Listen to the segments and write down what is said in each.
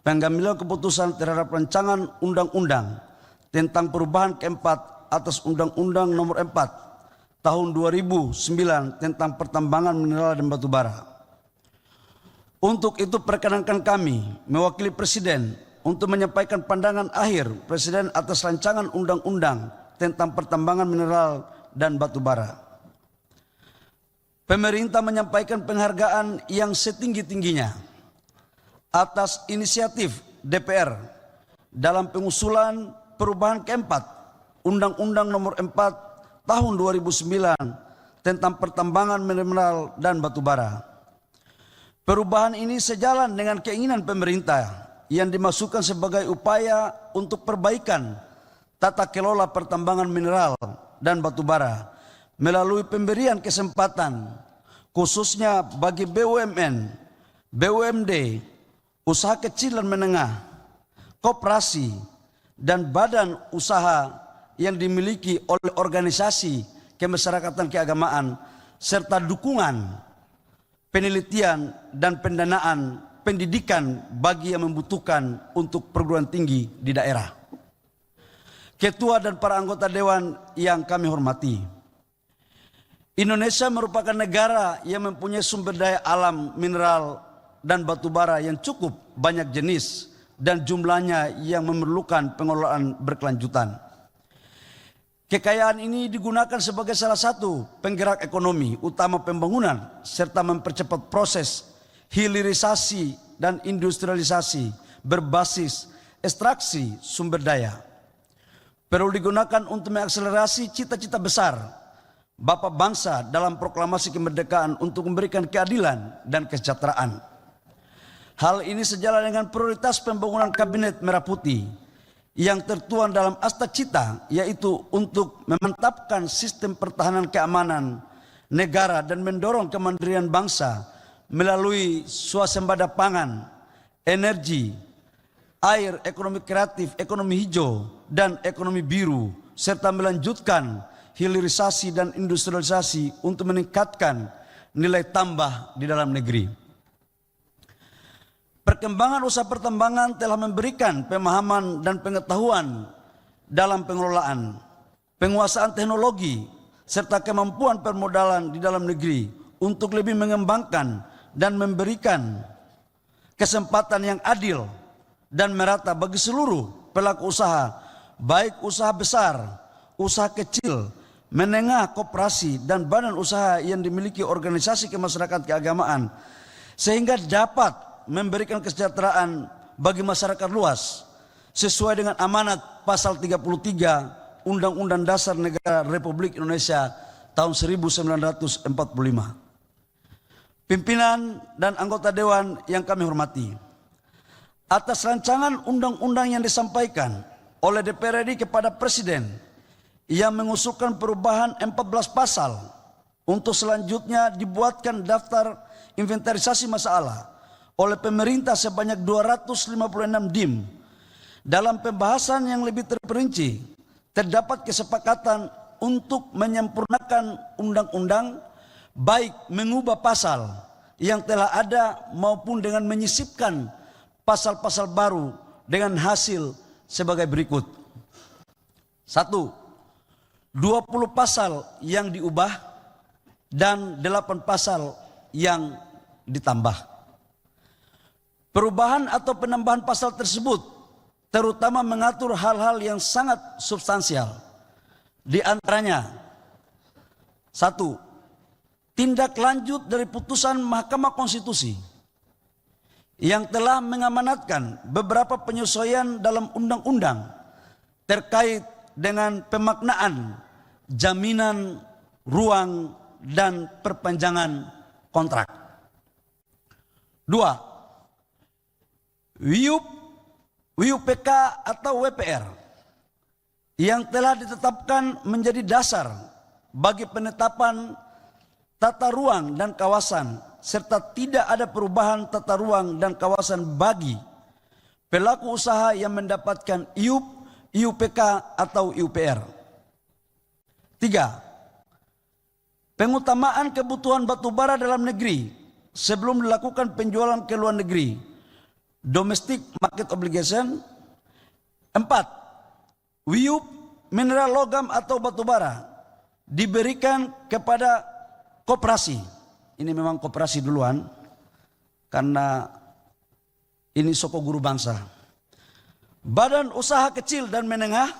pengambilan keputusan terhadap rancangan undang-undang tentang perubahan keempat atas Undang-Undang Nomor 4 Tahun 2009 tentang pertambangan mineral dan batu bara. Untuk itu perkenankan kami mewakili Presiden untuk menyampaikan pandangan akhir Presiden atas rancangan undang-undang tentang pertambangan mineral dan batu bara. Pemerintah menyampaikan penghargaan yang setinggi-tingginya atas inisiatif DPR dalam pengusulan perubahan keempat Undang-Undang Nomor 4 Tahun 2009 tentang pertambangan mineral dan batu bara. Perubahan ini sejalan dengan keinginan pemerintah yang dimasukkan sebagai upaya untuk perbaikan tata kelola pertambangan mineral dan batu bara melalui pemberian kesempatan khususnya bagi BUMN, BUMD, usaha kecil dan menengah, koperasi, dan badan usaha yang dimiliki oleh organisasi kemasyarakatan keagamaan serta dukungan penelitian dan pendanaan pendidikan bagi yang membutuhkan untuk perguruan tinggi di daerah. Ketua dan para anggota dewan yang kami hormati, Indonesia merupakan negara yang mempunyai sumber daya alam mineral dan batu bara yang cukup banyak jenis dan jumlahnya yang memerlukan pengelolaan berkelanjutan. Kekayaan ini digunakan sebagai salah satu penggerak ekonomi utama pembangunan serta mempercepat proses hilirisasi dan industrialisasi berbasis ekstraksi sumber daya. Perlu digunakan untuk mengakselerasi cita-cita besar Bapak Bangsa dalam proklamasi kemerdekaan untuk memberikan keadilan dan kesejahteraan. Hal ini sejalan dengan prioritas pembangunan Kabinet Merah Putih yang tertuang dalam Asta Cita, yaitu untuk memantapkan sistem pertahanan keamanan negara dan mendorong kemandirian bangsa melalui swasembada pangan, energi, air, ekonomi kreatif, ekonomi hijau, dan ekonomi biru, serta melanjutkan hilirisasi dan industrialisasi untuk meningkatkan nilai tambah di dalam negeri. Perkembangan usaha pertambangan telah memberikan pemahaman dan pengetahuan dalam pengelolaan, penguasaan teknologi, serta kemampuan permodalan di dalam negeri untuk lebih mengembangkan dan memberikan kesempatan yang adil dan merata bagi seluruh pelaku usaha, baik usaha besar, usaha kecil, menengah, koperasi, dan badan usaha yang dimiliki organisasi kemasyarakatan keagamaan, sehingga dapat memberikan kesejahteraan bagi masyarakat luas sesuai dengan amanat pasal 33 Undang-Undang Dasar Negara Republik Indonesia tahun 1945. Pimpinan dan anggota dewan yang kami hormati, atas rancangan undang-undang yang disampaikan oleh DPR RI kepada Presiden yang mengusulkan perubahan 14 pasal untuk selanjutnya dibuatkan daftar inventarisasi masalah oleh pemerintah sebanyak 256 DIM. Dalam pembahasan yang lebih terperinci, terdapat kesepakatan untuk menyempurnakan undang-undang, baik mengubah pasal yang telah ada maupun dengan menyisipkan pasal-pasal baru dengan hasil sebagai berikut. 1. 20 pasal yang diubah dan 8 pasal yang ditambah. Perubahan atau penambahan pasal tersebut terutama mengatur hal-hal yang sangat substansial. Di antaranya, 1. Tindak lanjut dari putusan Mahkamah Konstitusi yang telah mengamanatkan beberapa penyesuaian dalam undang-undang terkait dengan pemaknaan jaminan ruang dan perpanjangan kontrak. 2. WUPK atau WPR yang telah ditetapkan menjadi dasar bagi penetapan tata ruang dan kawasan serta tidak ada perubahan tata ruang dan kawasan bagi pelaku usaha yang mendapatkan IUP, IUPK atau IUPR. 3. Pengutamaan kebutuhan batu bara dalam negeri sebelum dilakukan penjualan ke luar negeri domestic market obligation. 4. WIUP mineral logam atau batubara diberikan kepada koperasi. Ini memang koperasi duluan karena ini soko guru bangsa. Badan usaha kecil dan menengah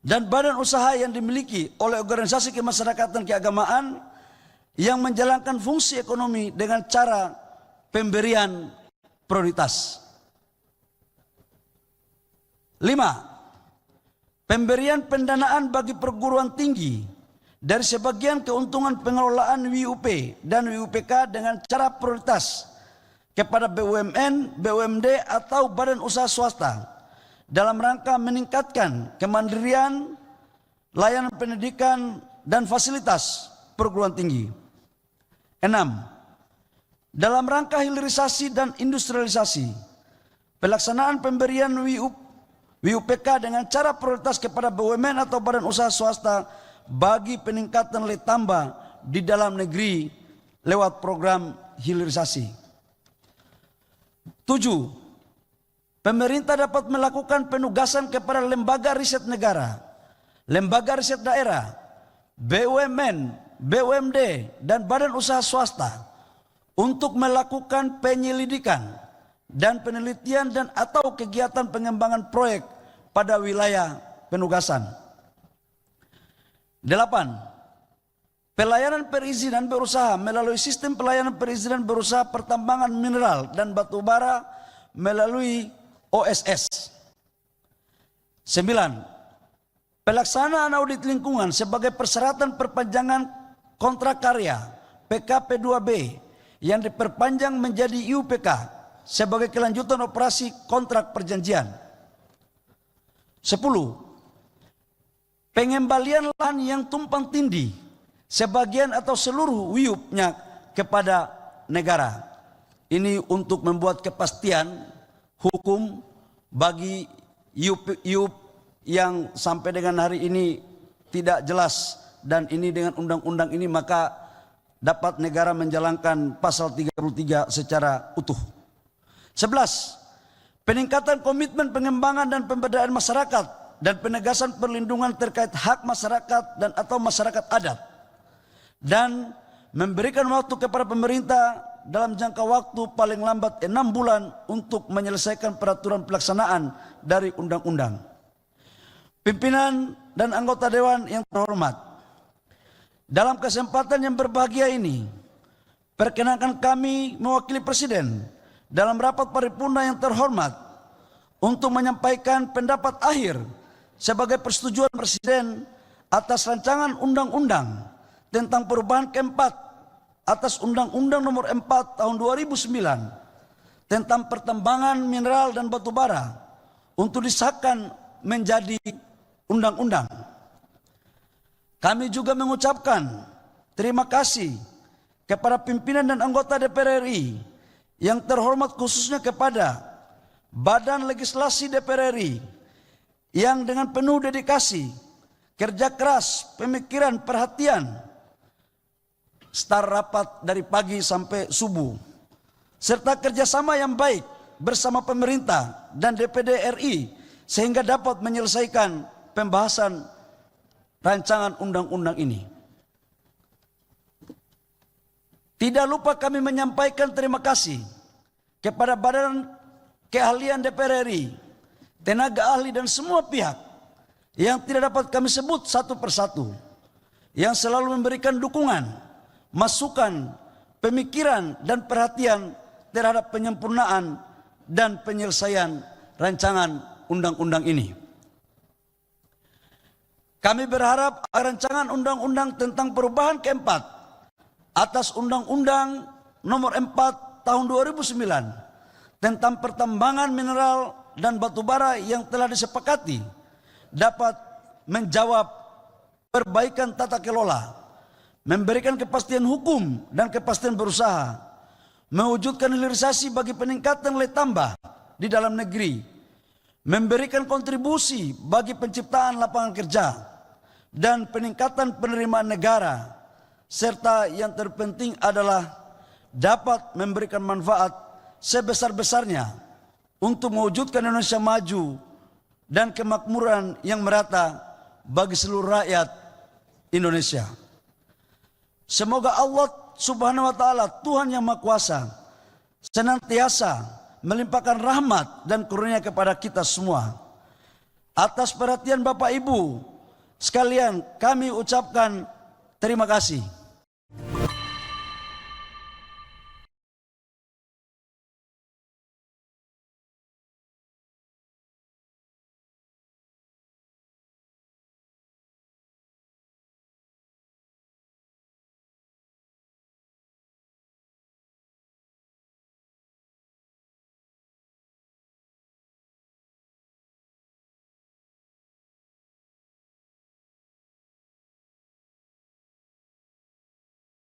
dan badan usaha yang dimiliki oleh organisasi kemasyarakatan keagamaan yang menjalankan fungsi ekonomi dengan cara pemberian prioritas. 5. Pemberian pendanaan bagi perguruan tinggi dari sebagian keuntungan pengelolaan WIUP dan WIUPK dengan cara prioritas kepada BUMN, BUMD atau badan usaha swasta dalam rangka meningkatkan kemandirian, layanan pendidikan dan fasilitas perguruan tinggi. 6. Dalam rangka hilirisasi dan industrialisasi, pelaksanaan pemberian WIUPK dengan cara prioritas kepada BUMN atau badan usaha swasta bagi peningkatan nilai tambah di dalam negeri lewat program hilirisasi. 7. Pemerintah dapat melakukan penugasan kepada lembaga riset negara, lembaga riset daerah, BUMN, BUMD, dan badan usaha swasta untuk melakukan penyelidikan dan penelitian dan atau kegiatan pengembangan proyek pada wilayah penugasan. 8. Pelayanan perizinan berusaha melalui sistem pelayanan perizinan berusaha pertambangan mineral dan batu bara melalui OSS. 9. Pelaksanaan audit lingkungan sebagai persyaratan perpanjangan kontrak karya PKP2B yang diperpanjang menjadi IUPK sebagai kelanjutan operasi kontrak perjanjian. 10. Pengembalian lahan yang tumpang tindih sebagian atau seluruh WIUP-nya kepada negara. Ini untuk membuat kepastian hukum bagi IUP yang sampai dengan hari ini tidak jelas, dan ini dengan undang-undang ini maka dapat negara menjalankan pasal 33 secara utuh. 11. Peningkatan komitmen pengembangan dan pemberdayaan masyarakat dan penegasan perlindungan terkait hak masyarakat dan atau masyarakat adat, dan memberikan waktu kepada pemerintah dalam jangka waktu paling lambat 6 bulan untuk menyelesaikan peraturan pelaksanaan dari undang-undang. Pimpinan dan anggota dewan yang terhormat, dalam kesempatan yang berbahagia ini, perkenankan kami mewakili Presiden dalam rapat paripurna yang terhormat untuk menyampaikan pendapat akhir sebagai persetujuan Presiden atas rancangan undang-undang tentang perubahan keempat atas Undang-Undang Nomor 4 Tahun 2009 tentang pertambangan mineral dan batu bara untuk disahkan menjadi undang-undang. Kami juga mengucapkan terima kasih kepada pimpinan dan anggota DPR RI yang terhormat, khususnya kepada Badan Legislasi DPR RI yang dengan penuh dedikasi, kerja keras, pemikiran, perhatian, start rapat dari pagi sampai subuh, serta kerjasama yang baik bersama pemerintah dan DPD RI sehingga dapat menyelesaikan pembahasan rancangan undang-undang ini. Tidak lupa kami menyampaikan terima kasih kepada Badan Keahlian DPR RI, tenaga ahli dan semua pihak yang tidak dapat kami sebut satu persatu, yang selalu memberikan dukungan, masukan, pemikiran, dan perhatian terhadap penyempurnaan dan penyelesaian rancangan undang-undang ini. Kami berharap rancangan undang-undang tentang perubahan keempat atas Undang-Undang Nomor 4 Tahun 2009 tentang pertambangan mineral dan batu bara yang telah disepakati dapat menjawab perbaikan tata kelola, memberikan kepastian hukum dan kepastian berusaha, mewujudkan hilirisasi bagi peningkatan nilai tambah di dalam negeri, memberikan kontribusi bagi penciptaan lapangan kerja dan peningkatan penerimaan negara, serta yang terpenting adalah dapat memberikan manfaat sebesar-besarnya untuk mewujudkan Indonesia maju dan kemakmuran yang merata bagi seluruh rakyat Indonesia. Semoga Allah Subhanahu wa taala, Tuhan yang Maha Kuasa, senantiasa melimpahkan rahmat dan karunia kepada kita semua. Atas perhatian Bapak Ibu sekalian, kami ucapkan terima kasih.